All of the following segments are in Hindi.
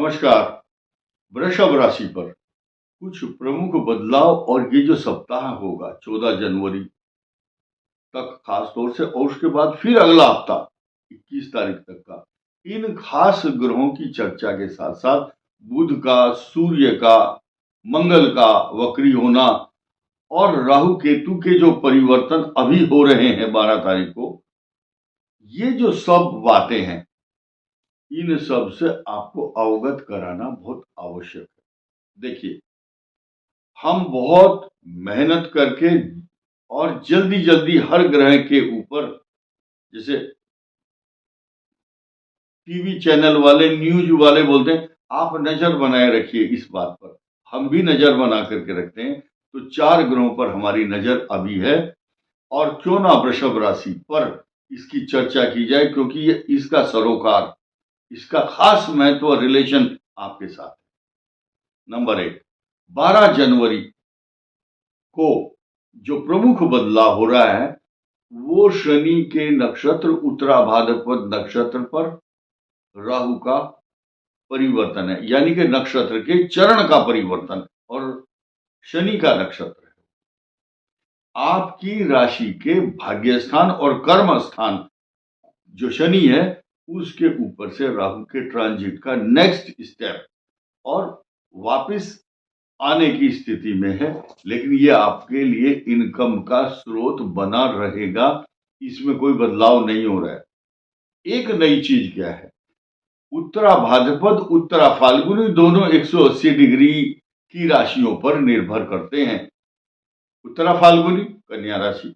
नमस्कार। वृषभ राशि पर कुछ प्रमुख बदलाव और ये जो सप्ताह होगा 14 जनवरी तक खास तौर से, और उसके बाद फिर अगला हफ्ता 21 तारीख तक का, इन खास ग्रहों की चर्चा के साथ साथ बुध का, सूर्य का, मंगल का वक्री होना और राहु केतु के जो परिवर्तन अभी हो रहे हैं 12 तारीख को, ये जो सब बातें हैं, इन सब से आपको अवगत कराना बहुत आवश्यक है। देखिए, हम बहुत मेहनत करके और जल्दी जल्दी हर ग्रह के ऊपर, जैसे टीवी चैनल वाले, न्यूज वाले बोलते हैं आप नजर बनाए रखिए इस बात पर, हम भी नजर बना करके रखते हैं। तो 4 ग्रहों पर हमारी नजर अभी है, और क्यों ना वृषभ राशि पर इसकी चर्चा की जाए, क्योंकि ये इसका सरोकार, इसका खास महत्व और रिलेशन आपके साथ है। नंबर 1, 12 जनवरी को जो प्रमुख बदलाव हो रहा है वो शनि के नक्षत्र उत्तरा भाद्रपद नक्षत्र पर राहु का परिवर्तन है, यानी कि नक्षत्र के चरण का परिवर्तन, और शनि का नक्षत्र है। आपकी राशि के भाग्य स्थान और कर्म स्थान जो शनि है उसके ऊपर से राहु के ट्रांजिट का नेक्स्ट स्टेप और वापस आने की स्थिति में है, लेकिन ये आपके लिए इनकम का स्रोत बना रहेगा, इसमें कोई बदलाव नहीं हो रहा है। एक नई चीज क्या है, उत्तरा भाद्रपद उत्तरा फाल्गुनी दोनों 180 डिग्री की राशियों पर निर्भर करते हैं। उत्तरा फाल्गुनी कन्या राशि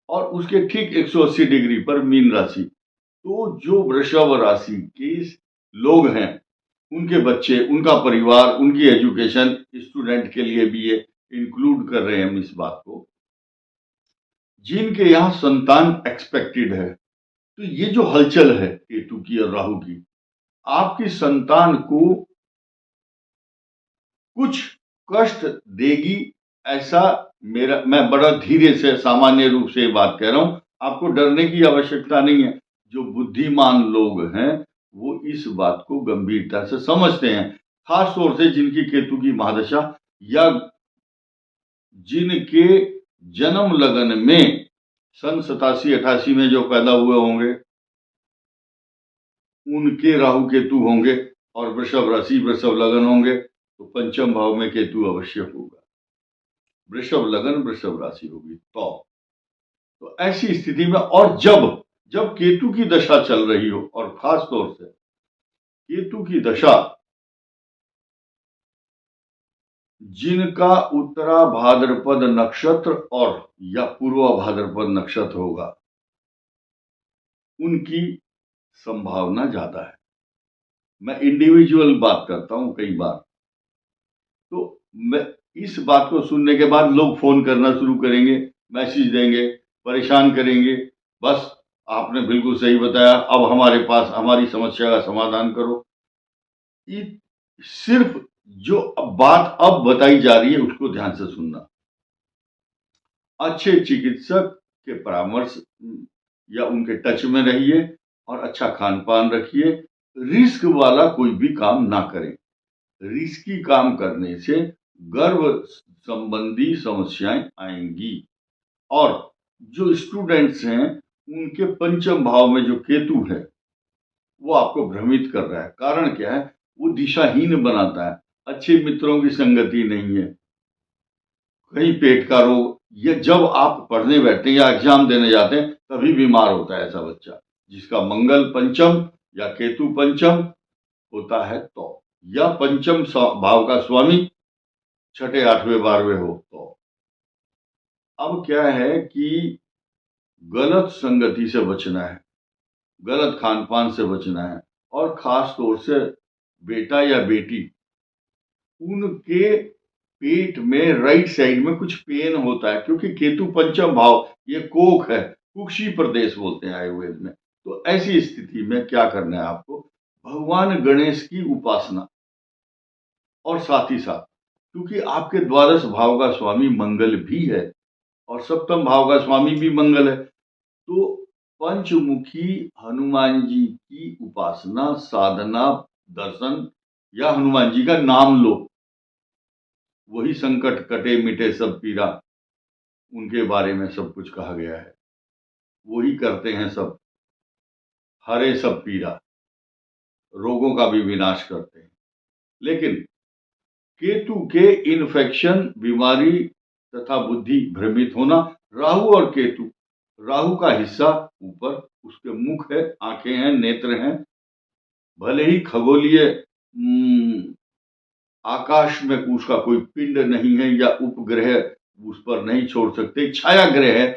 और उसके ठीक 180 डिग्री पर मीन राशि। तो जो वृषभ राशि के लोग हैं, उनके बच्चे, उनका परिवार, उनकी एजुकेशन, स्टूडेंट के लिए भी ये इंक्लूड कर रहे हैं हम इस बात को, जिनके यहाँ संतान एक्सपेक्टेड है। तो ये जो हलचल है केतु की और राहु की, आपकी संतान को कुछ कष्ट देगी, ऐसा मैं बड़ा धीरे से सामान्य रूप से बात कह रहा हूं, आपको डरने की आवश्यकता नहीं है। जो बुद्धिमान लोग हैं वो इस बात को गंभीरता से समझते हैं, खास तौर से जिनकी केतु की महादशा या जिनके जन्म लगन में सन 87-88 में जो पैदा हुए होंगे उनके राहु केतु होंगे, और वृषभ राशि वृषभ लगन होंगे, तो पंचम भाव में केतु अवश्य होगा। वृषभ लगन वृषभ राशि होगी तो ऐसी स्थिति में, और जब जब केतु की दशा चल रही हो, और खास तौर से केतु की दशा जिनका उत्तरा भाद्रपद नक्षत्र और या पूर्वा भाद्रपद नक्षत्र होगा, उनकी संभावना ज्यादा है। मैं इंडिविजुअल बात करता हूं कई बार, तो मैं इस बात को सुनने के बाद लोग फोन करना शुरू करेंगे, मैसेज देंगे, परेशान करेंगे, बस आपने बिल्कुल सही बताया, अब हमारे पास हमारी समस्या का समाधान करो। सिर्फ जो बात अब बताई जा रही है उसको ध्यान से सुनना। अच्छे चिकित्सक के परामर्श या उनके टच में रहिए और अच्छा खान पान रखिए। रिस्क वाला कोई भी काम ना करें, रिस्की काम करने से गर्भ संबंधी समस्याएं आएंगी। और जो स्टूडेंट्स हैं उनके पंचम भाव में जो केतु है वो आपको भ्रमित कर रहा है। कारण क्या है, वो दिशाहीन बनाता है, अच्छे मित्रों की संगति नहीं है, कहीं पेट का रोग, या जब आप पढ़ने बैठते हैं या एग्जाम देने जाते हैं तभी बीमार होता है ऐसा बच्चा जिसका मंगल पंचम या केतु पंचम होता है, तो या पंचम भाव का स्वामी 6ठे 8वें 12वें हो तो। अब क्या है कि गलत संगति से बचना है, गलत खान पान से बचना है, और खास तौर से बेटा या बेटी, उनके पेट में राइट साइड में कुछ पेन होता है, क्योंकि केतु पंचम भाव ये कोख है, कुक्षी प्रदेश बोलते हैं आयुर्वेद में। तो ऐसी स्थिति में क्या करना है आपको, भगवान गणेश की उपासना, और साथ ही साथ क्योंकि आपके द्वादश भाव का स्वामी मंगल भी है और सप्तम भाव का स्वामी भी मंगल है, तो पंचमुखी हनुमान जी की उपासना, साधना, दर्शन या हनुमान जी का नाम लो, वही संकट कटे मिटे सब पीरा, उनके बारे में सब कुछ कहा गया है। वही करते हैं सब, हरे सब पीरा, रोगों का भी विनाश करते हैं। लेकिन केतु के इन्फेक्शन, बीमारी तथा बुद्धि भ्रमित होना, राहु और केतु, राहु का हिस्सा ऊपर, उसके मुख है, आंखें हैं, नेत्र हैं, भले ही खगोलीय आकाश में उसका कोई पिंड नहीं है या उपग्रह उस पर नहीं छोड़ सकते, छाया ग्रह है,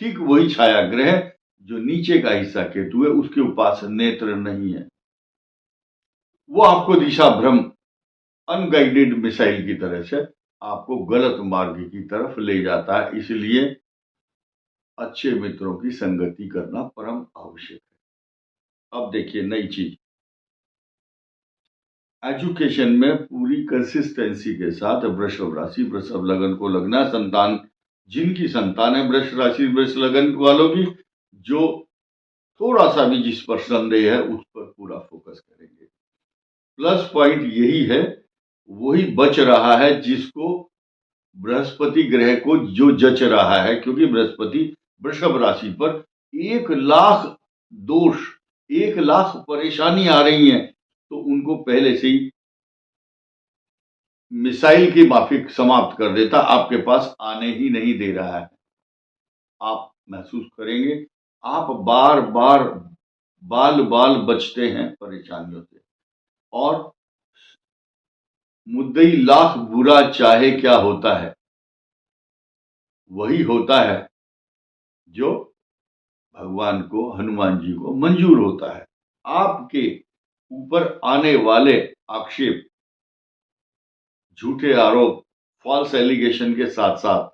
ठीक वही छाया ग्रह जो नीचे का हिस्सा केतु है, उसके उपास नेत्र नहीं है। वो आपको दिशा भ्रम, अनगाइडेड मिसाइल की तरह से आपको गलत मार्ग की तरफ ले जाता है। इसलिए अच्छे मित्रों की संगति करना परम आवश्यक है। अब देखिए नई चीज, एजुकेशन में पूरी कंसिस्टेंसी के साथ वृषभ राशि, वृषभ लगन को लगना, संतान जिनकी संतान है वृषभ राशि वृष लगन वालों की, जो थोड़ा सा भी जिस पर संदेह है उस पर पूरा फोकस करेंगे। प्लस पॉइंट यही है, वही बच रहा है जिसको बृहस्पति ग्रह को जो जच रहा है, क्योंकि बृहस्पति वृषभ राशि पर 1,00,000 दोष, 1,00,000 परेशानी आ रही है, तो उनको पहले से ही मिसाइल की माफिक समाप्त कर देता, आपके पास आने ही नहीं दे रहा है। आप महसूस करेंगे, आप बार बार बाल बाल बचते हैं परेशानियों से, और मुद्दई लाख बुरा चाहे क्या होता है, वही होता है जो भगवान को, हनुमान जी को मंजूर होता है। आपके ऊपर आने वाले आक्षेप, झूठे आरोप, फॉल्स एलिगेशन के साथ साथ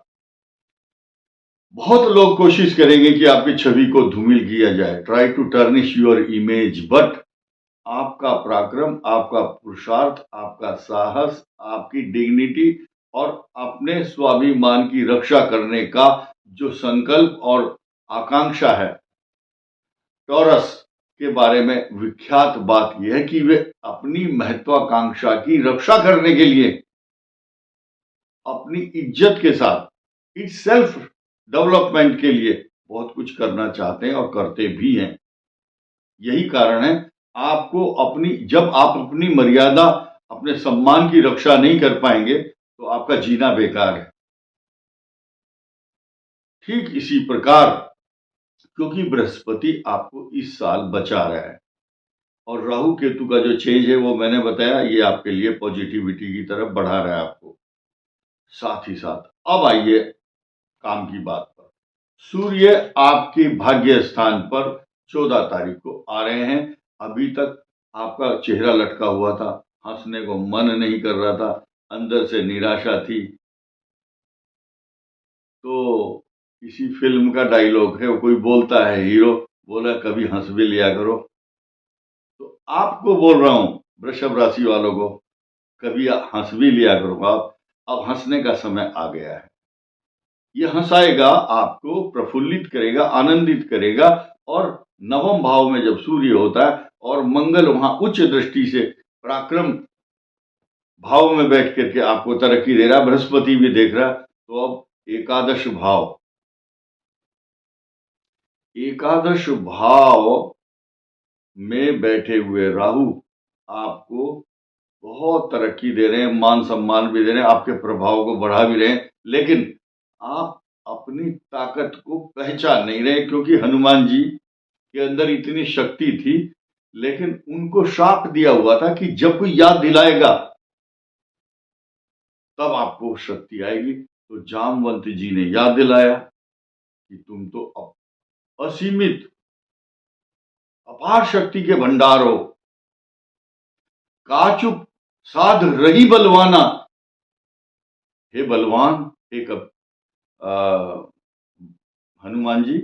बहुत लोग कोशिश करेंगे कि आपकी छवि को धूमिल किया जाए, try to tarnish your image, but आपका पराक्रम, आपका पुरुषार्थ, आपका साहस, आपकी डिग्निटी और अपने स्वाभिमान की रक्षा करने का जो संकल्प और आकांक्षा है, टॉरस के बारे में विख्यात बात यह है कि वे अपनी महत्वाकांक्षा की रक्षा करने के लिए अपनी इज्जत के साथ, इट्स सेल्फ डेवलपमेंट के लिए बहुत कुछ करना चाहते हैं और करते भी हैं। यही कारण है, आपको अपनी, जब आप अपनी मर्यादा, अपने सम्मान की रक्षा नहीं कर पाएंगे तो आपका जीना बेकार है। ठीक इसी प्रकार, क्योंकि बृहस्पति आपको इस साल बचा रहा है, और राहु केतु का जो चेंज है वो मैंने बताया, ये आपके लिए पॉजिटिविटी की तरफ बढ़ा रहा है आपको। साथ ही साथ अब आइए काम की बात पर। सूर्य आपके भाग्य स्थान पर 14 तारीख को आ रहे हैं। अभी तक आपका चेहरा लटका हुआ था, हंसने को मन नहीं कर रहा था, अंदर से निराशा थी। तो किसी फिल्म का डायलॉग है, वो कोई बोलता है, हीरो बोला कभी हंस भी लिया करो। तो आपको बोल रहा हूं, वृषभ राशि वालों को, कभी हंस भी लिया करो आप। अब हंसने का समय आ गया है। यह हंसाएगा, आपको प्रफुल्लित करेगा, आनंदित करेगा। और नवम भाव में जब सूर्य होता है और मंगल वहां उच्च दृष्टि से पराक्रम भाव में बैठ करके आपको तरक्की दे रहा, बृहस्पति भी देख रहा, तो अब एकादश भाव, एकादश भाव में बैठे हुए राहु आपको बहुत तरक्की दे रहे हैं, मान सम्मान भी दे रहे हैं, आपके प्रभाव को बढ़ा भी रहे हैं। लेकिन आप अपनी ताकत को पहचान नहीं रहे, क्योंकि हनुमान जी के अंदर इतनी शक्ति थी, लेकिन उनको श्राप दिया हुआ था कि जब कोई याद दिलाएगा तब आपको शक्ति आएगी। तो जामवंत जी ने याद दिलाया कि तुम तो असीमित अपार शक्ति के भंडार हो, काचुप साध रही बलवाना। हे बलवान, हे हनुमान जी,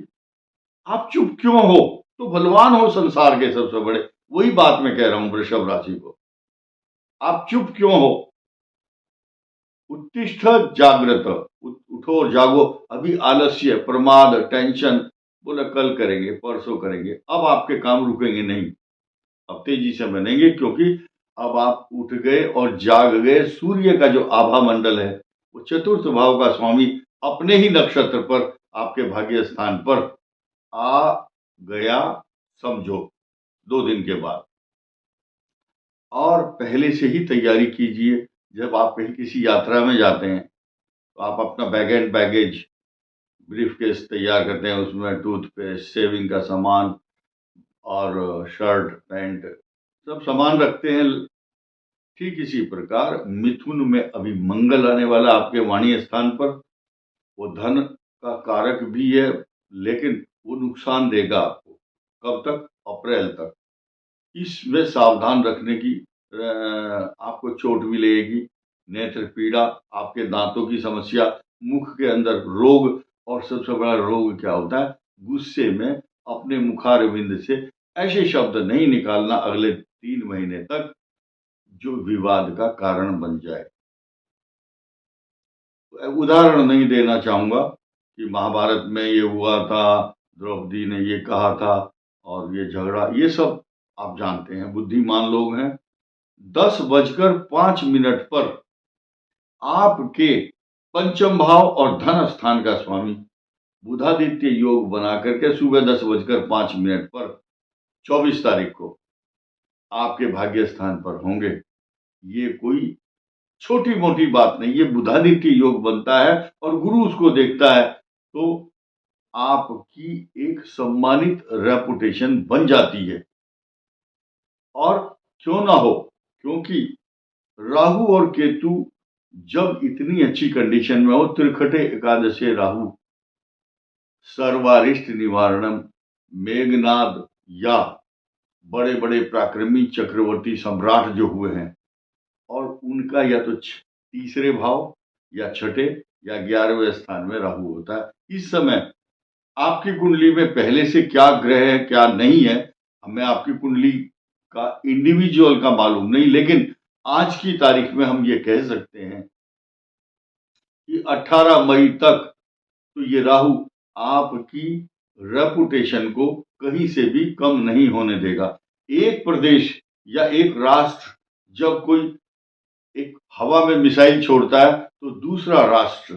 आप चुप क्यों हो? तो बलवान हो संसार के सबसे बड़े। वही बात मैं कह रहा हूं वृषभ राशि को, आप चुप क्यों हो? उत्तिष्ठ जागृत, उठो और जागो। अभी आलस्य, प्रमाद, टेंशन, बोला कल करेंगे, परसों करेंगे, अब आपके काम रुकेंगे नहीं, अब तेजी से बनेंगे। क्योंकि अब आप उठ गए और जाग गए। सूर्य का जो आभा मंडल है वो चतुर्थ भाव का स्वामी अपने ही नक्षत्र पर आपके भाग्य स्थान पर आ गया, समझो 2 दिन के बाद। और पहले से ही तैयारी कीजिए। जब आप कहीं किसी यात्रा में जाते हैं तो आप अपना बैग एंड बैगेज ब्रीफकेस तैयार करते हैं, उसमें टूथपेस्ट, शेविंग का सामान और शर्ट पैंट सब सामान रखते हैं। ठीक इसी प्रकार मिथुन में अभी मंगल आने वाला आपके वाणी स्थान पर। वो धन का कारक भी है, लेकिन वो नुकसान देगा आपको। कब तक? अप्रैल तक। इसमें सावधान रखने की, आपको चोट भी लगेगी, नेत्र पीड़ा, आपके दांतों की समस्या, मुख के अंदर रोग, और सबसे बड़ा रोग क्या होता है? गुस्से में अपने मुखारविंद से ऐसे शब्द नहीं निकालना अगले 3 महीने तक जो विवाद का कारण बन जाए। उदाहरण नहीं देना चाहूंगा कि महाभारत में ये हुआ था, द्रौपदी ने ये कहा था और ये झगड़ा, ये सब आप जानते हैं, बुद्धिमान लोग हैं। 10:05 पर आपके पंचम भाव और धन स्थान का स्वामी बुधादित्य योग बना करके सुबह 10:05 पर 24 तारीख को आपके भाग्य स्थान पर होंगे। ये कोई छोटी मोटी बात नहीं, ये बुधादित्य योग बनता है और गुरु उसको देखता है, तो आपकी एक सम्मानित रेपुटेशन बन जाती है। और क्यों ना हो, क्योंकि राहु और केतु जब इतनी अच्छी कंडीशन में हो, त्रिखटे एकादशी राहु, सर्वारिष्ट निवारणम, मेघनाद या बड़े बड़े पराक्रमी चक्रवर्ती सम्राट जो हुए हैं, और उनका या तो तीसरे भाव या छठे या 11वें स्थान में राहु होता है। इस समय आपकी कुंडली में पहले से क्या ग्रह है क्या नहीं है, हमें आपकी कुंडली का इंडिविजुअल का मालूम नहीं, लेकिन आज की तारीख में हम ये कह सकते हैं कि 18 मई तक तो ये राहु आपकी रेपुटेशन को कहीं से भी कम नहीं होने देगा। एक प्रदेश या एक राष्ट्र जब कोई एक हवा में मिसाइल छोड़ता है तो दूसरा राष्ट्र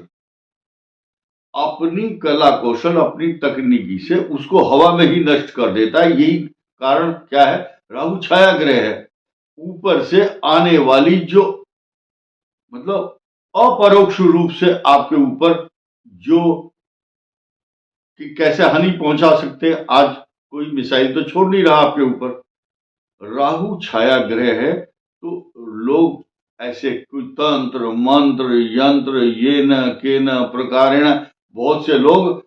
अपनी कला कौशल, अपनी तकनीकी से उसको हवा में ही नष्ट कर देता है। यही कारण क्या है? राहु छाया ग्रह है। ऊपर से आने वाली जो मतलब अपरोक्ष रूप से आपके ऊपर जो कि कैसे हानि पहुंचा सकते हैं, आज कोई मिसाइल तो छोड़ नहीं रहा आपके ऊपर। राहु छाया ग्रह है तो लोग ऐसे कोई तंत्र मंत्र यंत्र ये न के न प्रकारेण, बहुत से लोग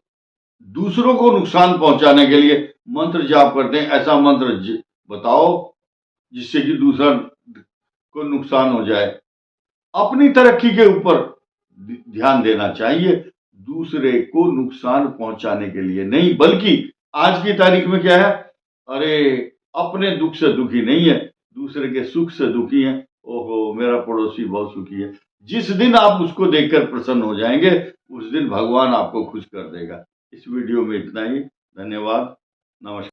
दूसरों को नुकसान पहुंचाने के लिए मंत्र जाप करते हैं। ऐसा मंत्र बताओ जिससे कि दूसरा को नुकसान हो जाए। अपनी तरक्की के ऊपर ध्यान देना चाहिए, दूसरे को नुकसान पहुंचाने के लिए नहीं। बल्कि आज की तारीख में क्या है, अरे अपने दुख से दुखी नहीं है, दूसरे के सुख से दुखी है। ओहो मेरा पड़ोसी बहुत सुखी है। जिस दिन आप उसको देखकर प्रसन्न हो जाएंगे, उस दिन भगवान आपको खुश कर देगा। इस वीडियो में इतना ही। धन्यवाद। नमस्कार।